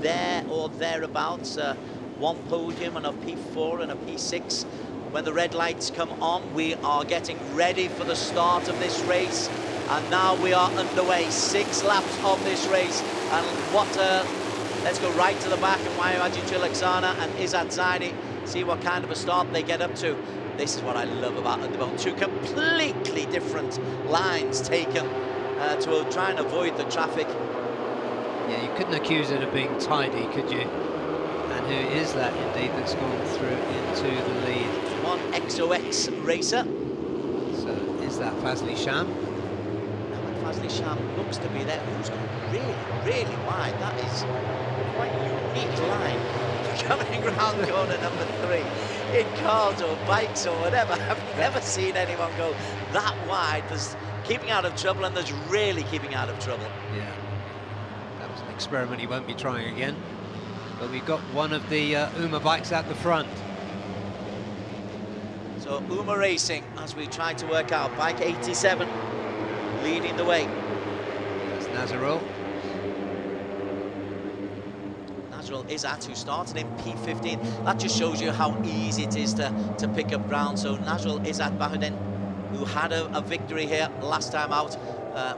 there or thereabouts. One podium and a P4 and a P6. When the red lights come on, we are getting ready for the start of this race. And now we are underway, 6 laps of this race. And what let's go right to the back, and Wayawaji Chilaksana and Izzat Zaidi, see what kind of a start they get up to. This is what I love about at the moment. 2 completely different lines taken to try and avoid the traffic. Yeah, you couldn't accuse it of being tidy, could you? And who is that indeed that's gone through into the lead? One XOX racer. So is that Fazli Sham? Ahmad Fazli Sham looks to be there. Who's gone really, really wide? That is quite a unique line. Coming round corner number 3 in cars or bikes or whatever. I've never seen anyone go that wide. There's keeping out of trouble, and there's really keeping out of trouble. Yeah, that was an experiment he won't be trying again. But we've got one of the UMA bikes at the front. So UMA Racing, as we try to work out, bike 87 leading the way. That's Nazarul. Nazarul Izzat, who started in P15. That just shows you how easy it is to pick up ground. So Nazarul Izzat Bahudin, who had a victory here last time out.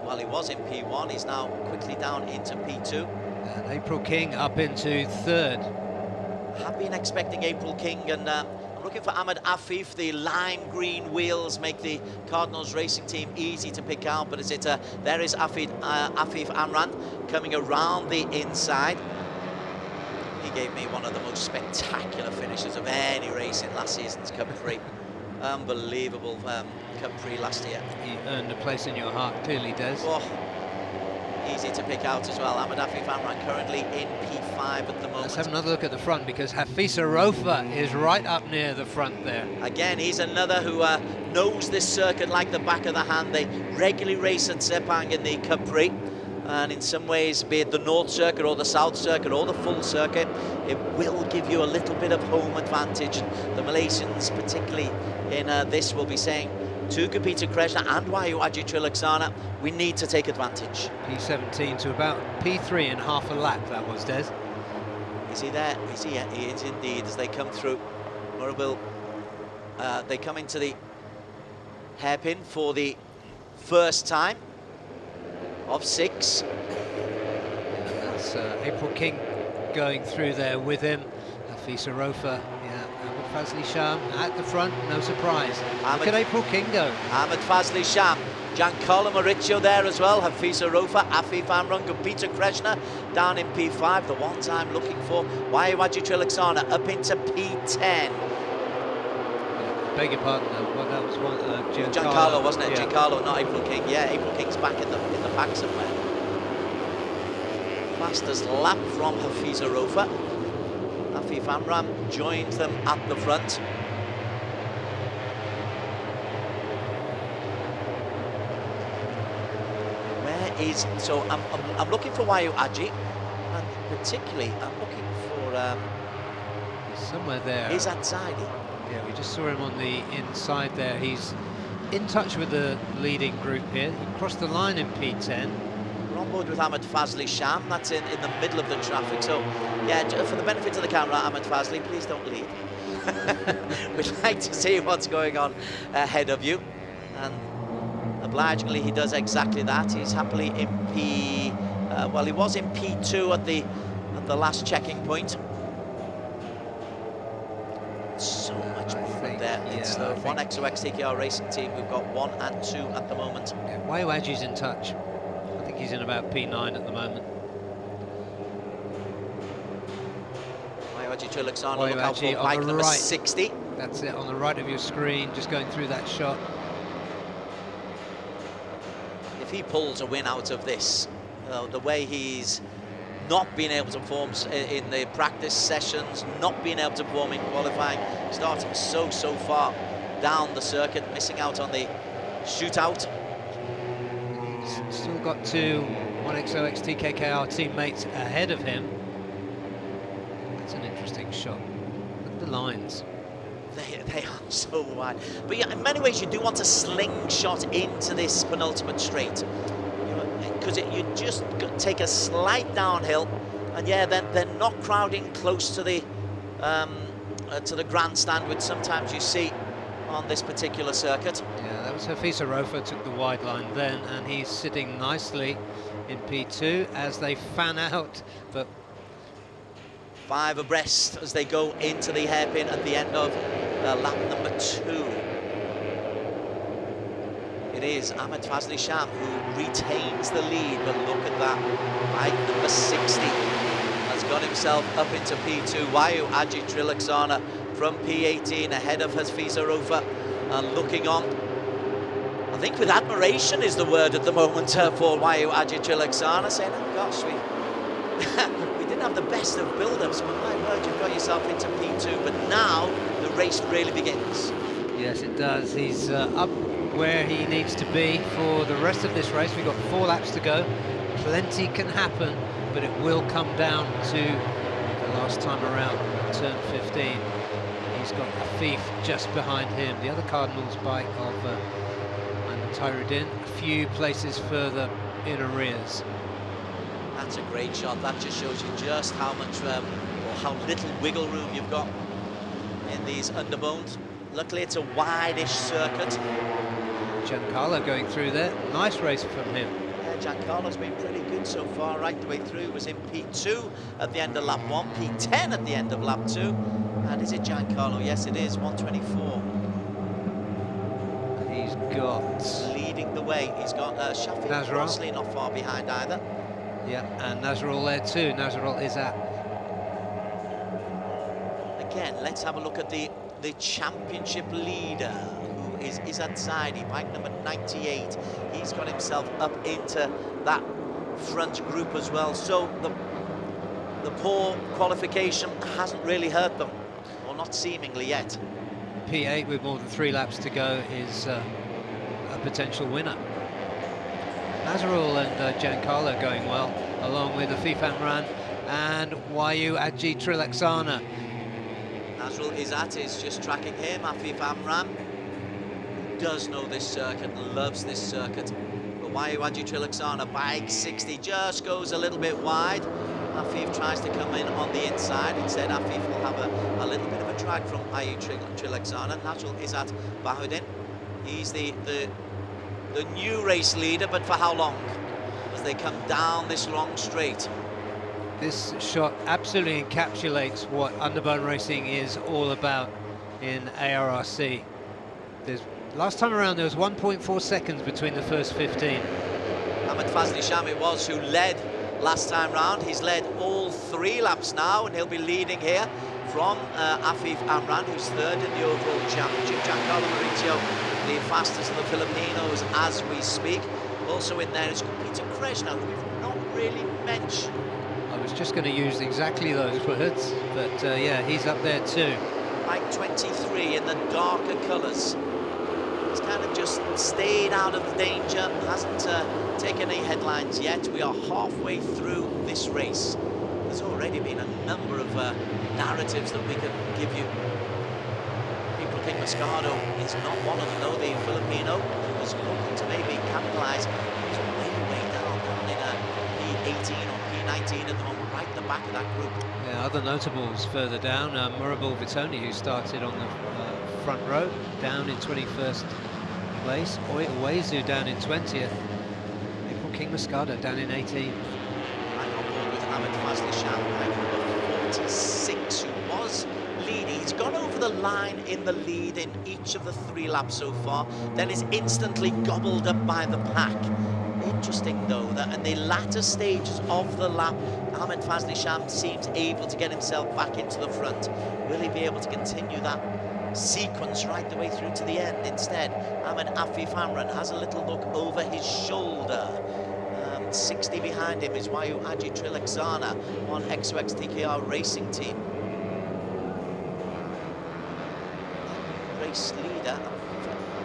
Well, he was in P1, he's now quickly down into P2. And April King up into 3rd. Have been expecting April King, and I'm looking for Ahmed Afif. The lime green wheels make the Cardinals racing team easy to pick out, but there is Afif Amran coming around the inside. He gave me one of the most spectacular finishes of any race in last season's Cup Prix. Unbelievable Cup Prix last year. He earned a place in your heart, clearly, Des. Oh, easy to pick out as well. Ahmed Afif Amran currently in P5 at the moment. Let's have another look at the front, because Hafisa Rofa is right up near the front there. Again, he's another who knows this circuit like the back of the hand. They regularly race at Sepang in the Cup Prix, and in some ways, be it the North Circuit or the South Circuit or the full circuit, it will give you a little bit of home advantage. And the Malaysians, particularly in this, will be saying to Gupita Krishna and Wayawaji Trilaksana, we need to take advantage. P17 to about P3 in half a lap, that was, Des. Is he there? Is he? He is indeed, as they come through. Murabil, they come into the hairpin for the first time of 6. Yeah, that's April King going through there with him. Hafisa Rofa, yeah, Ahmad Fazli Sham at the front, no surprise. Look at April King go. Ahmad Fazli Sham, Giancarlo Mauricio there as well, Hafisa Rofa, Afif Amran, Gupita Krishna down in P5. The ones I'm looking for, Wayawaji Trilaksana up into P10. Yeah, beg your pardon, well, that was one, Giancarlo, wasn't it? Yeah. Giancarlo, not April King. Yeah, April King's back in the pack somewhere. Fastest lap from Hafisa Rofa. Afif Amran joins them at the front. Where is, so I'm looking for Wayawaji, and particularly I'm looking for He's somewhere there. Izzat Zaidi. Yeah, we just saw him on the inside there. He's in touch with the leading group here. He crossed the line in P10. We're on board with Ahmad Fazli Sham. That's in the middle of the traffic. So, yeah, for the benefit of the camera, Ahmad Fazli, please don't lead. We'd like to see what's going on ahead of you. And obligingly, he does exactly that. He's happily in well, he was in P2 at the last checking point. So much movement there. Yeah, it's the one XOX TKR racing team. We've got 1 and 2 at the moment. Yeah, Wayawaji's in touch. I think he's in about P9 at the moment. Wayawaji Trilaksana, look out for Wayawaji bike on the number right. 60. That's it, on the right of your screen, just going through that shot. If he pulls a win out of this, the way he's not been able to perform in the practice sessions, not being able to perform in qualifying, starting so far down the circuit, missing out on the shootout. He's still got 2 1XOX TKKR teammates ahead of him. That's an interesting shot. Look at the lines. They are so wide. But yeah, in many ways you do want to slingshot into this penultimate straight. Because you just take a slight downhill, And yeah, then they're not crowding close to the grandstand, which sometimes you see on this particular circuit. Yeah, that was Hafiz Arofa took the wide line then, and he's sitting nicely in P2 as they fan out, but 5 abreast as they go into the hairpin at the end of lap number 2. It is Ahmad Fazli Sham who retains the lead, but look at that, bike number 60 has got himself up into P2. Wayu Aji Trilaksana from P18 ahead of Hafiz Arofa, and looking on, I think with admiration is the word at the moment for Wayu Aji Trilaksana, saying, oh gosh, we didn't have the best of build-ups, but my word, you've got yourself into P2, but now the race really begins. yes, it does. He's up where he needs to be for the rest of this race. We've got 4 laps to go. Plenty can happen, but it will come down to the last time around, turn 15. He's got Afif just behind him. The other Cardinals bike of Tyruddin, a few places further in arrears. That's a great shot. That just shows you just how much or how little wiggle room you've got in these underbones. Luckily, it's a wide-ish circuit. Giancarlo going through there. Nice race from him. Yeah, Giancarlo's been pretty good so far, right the way through. Was in P2 at the end of lap 1, P10 at the end of lap 2. And is it Giancarlo? Yes, it is, 124. He's got... leading the way. He's got Shafiq Crossley not far behind either. Yeah, and Nazrul there too. Nazrul is at. Again, let's have a look at the championship leader, who is Izzat Zaidi, bike number 98. He's got himself up into that front group as well. So the poor qualification hasn't really hurt them, or not seemingly yet. P8 with more than 3 laps to go is a potential winner. Nazrul and Giancarlo going well, along with Afif Amran and Wayu Aji Trilaksana. Nazrul Izzat is just tracking him. Afif Amran does know this circuit, loves this circuit. But Wayu Aji Trilaksana, bike 60, just goes a little bit wide. Afif tries to come in on the inside. Instead, Afif will have a little bit of a drag from Wayu Trilaksana. Nazrul Izzat Bahudin. He's the new race leader, but for how long? As they come down this long straight. This shot absolutely encapsulates what underbone racing is all about in ARRC. Last time around there was 1.4 seconds between the first 15. Ahmad Fazli Sham it was who led last time round. He's led all 3 laps now, and he'll be leading here from Afif Amran, who's 3rd in the overall championship. Giancarlo Maurizio, the fastest of the Filipinos as we speak. Also in there is Peter Kreshna, who we've not really mentioned. I was just going to use exactly those words, but yeah, he's up there too. Bike 23 in the darker colours. He's kind of just stayed out of the danger, hasn't taken any headlines yet. We are halfway through this race. There's already been a number of narratives that we can give you. People think Moscado is not one of them, though. The Filipino who was looking to maybe capitalise. He's way down in P18 or P19 at the moment, right at the back of that group. Yeah, other notables further down, Murabal Vitoni, who started on the front row, down in 21st place. Oizu down in 20th. April King Moscado down in 18th. I'm on board with Ahmad Fazli Sham, number 46, who was leading. He's gone over the line in the lead in each of the 3 laps so far, then is instantly gobbled up by the pack. Interesting, though, that in the latter stages of the lap, Ahmad Fazli Sham seems able to get himself back into the front. Will he be able to continue that sequence right the way through to the end? Instead, Ahmad Afif Amran has a little look over his shoulder. 60 behind him is Wayu Aji Trilaksana on XOX TKR racing team. Race leader.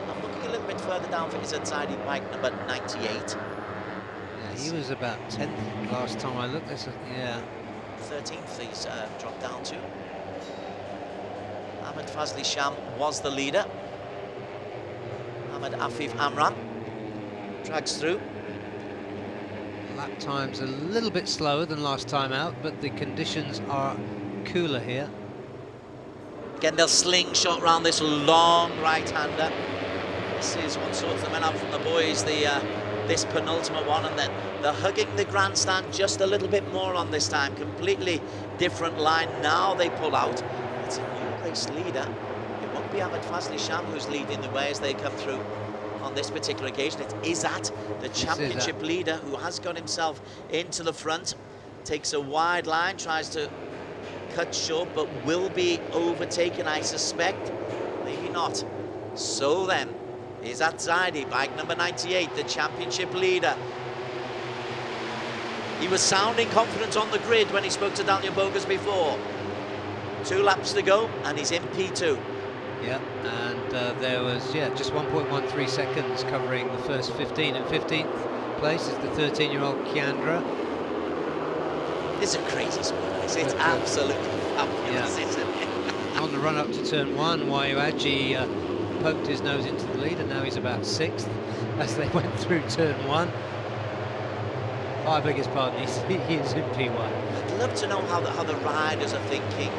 I'm looking a little bit further down for Izzat Zaidi, bike number 98. Yeah, he was about 10th last time I looked. Yeah. 13th he's dropped down to. Ahmad Fazli Sham was the leader. Ahmad Afif Amran drags through. lap time's a little bit slower than last time out, but the conditions are cooler here. Again, they'll slingshot round this long right-hander. This is what sorts the men up from the boys, this penultimate one, and then they're hugging the grandstand just a little bit more on this time. Completely different line. Now they pull out. It's a new race leader. It won't be Ahmad Fazli Sham who's leading the way as they come through on this particular occasion. It is Izzat, the championship leader, who has got himself into the front. Takes a wide line, tries to cut short, but will be overtaken, I suspect. Maybe not. So then, Izzat Zaidi, bike number 98, the championship leader. He was sounding confident on the grid when he spoke to Daniel Bogas before. 2 laps to go, and he's in P2. Yeah, and there was, just 1.13 seconds covering the first 15, and 15th place is the 13-year-old Kiandra. It's a crazy sport. It's absolutely fabulous, isn't it? On the run up to turn 1, Wayuaji poked his nose into the lead, and now he's about 6th as they went through turn 1. Oh, I beg his pardon, he is in P1. I'd love to know how the riders are thinking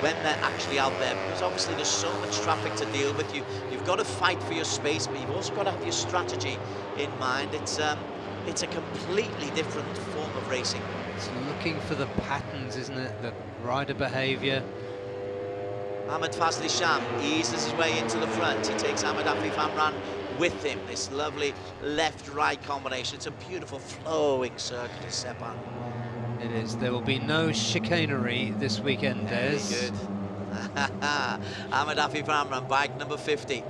when they're actually out there, because obviously there's so much traffic to deal with. You've got to fight for your space, but you've also got to have your strategy in mind. It's a completely different form of racing. It's looking for the patterns, isn't it? The rider behaviour. Ahmad Fazli Sham eases his way into the front. He takes Ahmed Afif Amran with him. This lovely left-right combination. It's a beautiful flowing circuit to Sepang. It is. There will be no chicanery this weekend, Des. Very good. Ahmed Afif Amran, bike number 50.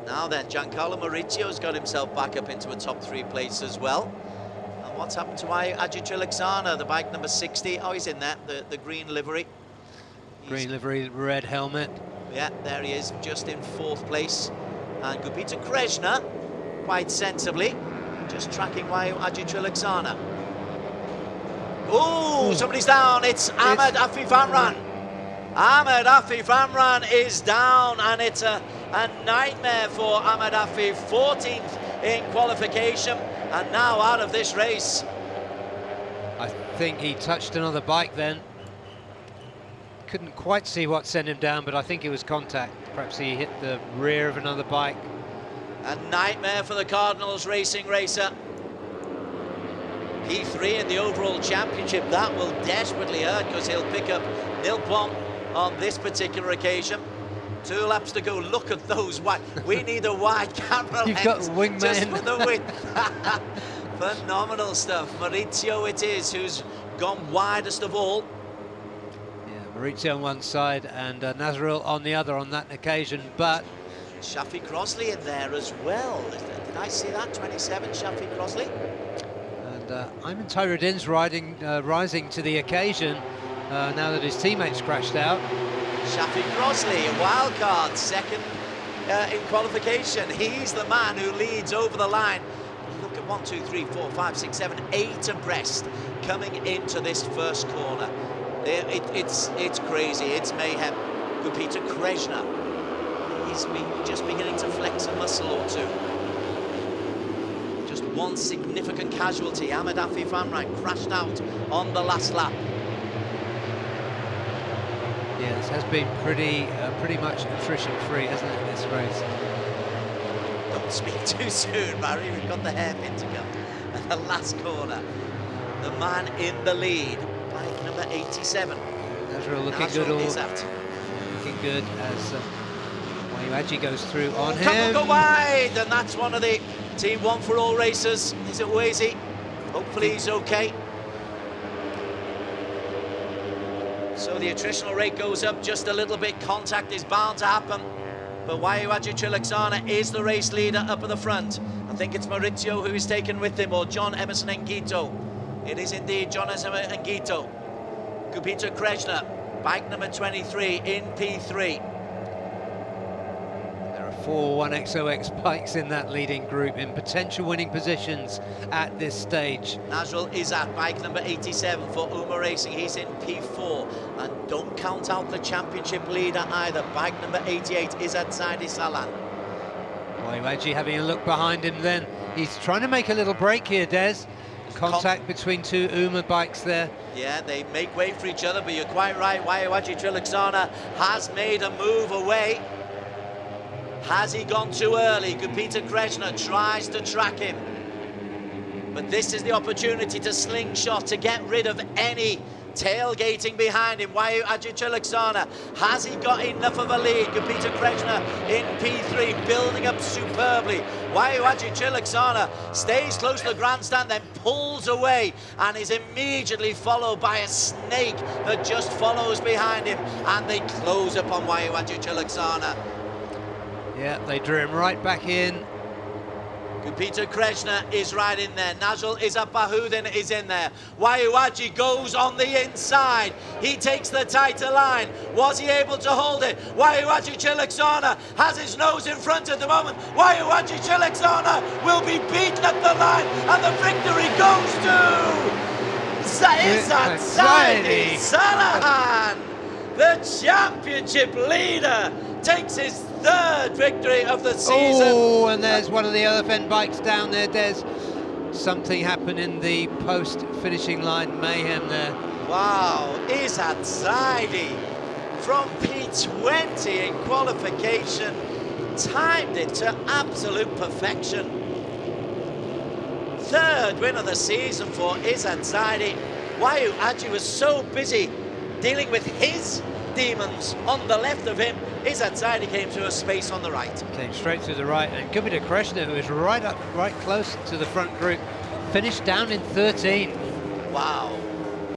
Now then, Giancarlo Maurizio's got himself back up into a top 3 place as well. And what's happened to Aji Trilaksana, the bike number 60? Oh, he's in there, the green livery. Green livery, red helmet. Yeah, there he is, just in 4th place. And Gupita Kreshna, quite sensibly, just tracking Aji Trilaksana. Oh, somebody's down. It's Ahmed Afif Amran. Ahmed Afif Amran is down, and it's a nightmare for Ahmed Afif. 14th in qualification, and now out of this race. I think he touched another bike then. Couldn't quite see what sent him down, but I think it was contact. Perhaps he hit the rear of another bike. A nightmare for the Cardinals racing racer. P3 in the overall championship. That will desperately hurt, because he'll pick up nil point on this particular occasion. 2 laps to go. Look at those wide. We need a wide camera You've lens got wingman. just for the width. Phenomenal stuff. Maurizio it is who's gone widest of all. Yeah, Maurizio on one side and Nazaril on the other on that occasion, but Shafi Crossley in there as well. Did I see that? 27, Shafi Crossley. And Ayman Tyruddin's rising to the occasion now that his teammates crashed out. Shafi Crossley, a wild card, 2nd in qualification. He's the man who leads over the line. Look at 1, 2, 3, 4, 5, 6, 7, 8 abreast coming into this first corner. It's crazy, it's mayhem. Gupita Kreshna, he's just beginning to flex a muscle or two. Just one significant casualty. Ahmed Afif Amran crashed out on the last lap. Yeah, this has been pretty much attrition-free, hasn't it, this race? Don't speak too soon, Barry. We've got the hairpin to come. And the last corner, the man in the lead, bike number 87. Nazaril looking good. Looking good as Wayuaji goes through on him. Couple go wide, and that's one of the Team One for All racers. Is it Wazy? Hopefully he's okay. So the attritional rate goes up just a little bit. Contact is bound to happen. But Wayuaji Trilaksana is the race leader up at the front. I think it's Maurizio who is taken with him, or John Emerson Ngito. It is indeed John Emerson Ngito. Gupita Kreshna, bike number 23 in P3. There are 4 1XOX bikes in that leading group in potential winning positions at this stage. Nazrul Izzat, bike number 87 for Uma Racing. He's in P4. And don't count out the championship leader either. Bike number 88, Izzat Zaidi Salan. Wayuaji having a look behind him then. He's trying to make a little break here, Des. Contact between two Uma bikes there. Yeah, they make way for each other, but you're quite right. Waiwaji Triloxana has made a move away. Has he gone too early? Peter Kreshner tries to track him. But this is the opportunity to slingshot, to get rid of any tailgating behind him. Waiwaji Triloxana, has he got enough of a lead? Peter Kreshner in P3, building up superbly. Waiwaji Triloxana stays close to the grandstand, then pulls away and is immediately followed by a snake that just follows behind him, and they close up on Waiwaji Triloxana. Yeah, they drew him right back in. Peter Kreshner is right in there. Najul Izapahudin is in there. Waiwaji goes on the inside. He takes the tighter line. Was he able to hold it? Waiwaji Triloxana has his nose in front at the moment. Waiwaji Triloxana will be beaten at the line, and the victory goes to Izzat Saidi Salahan. The championship leader takes his third victory of the season. Oh, and there's one of the other Fen bikes down there. There's something happened in the post-finishing line mayhem there. Wow, Izzat Saidi from P20 in qualification, timed it to absolute perfection. Third win of the season for Izzat Saidi. Waiwaji was so busy dealing with his demons on the left of him. Izzat Saidi came to a space on the right. Came straight to the right, and Peter Kreshner, who is right close to the front group, finished down in 13. Wow.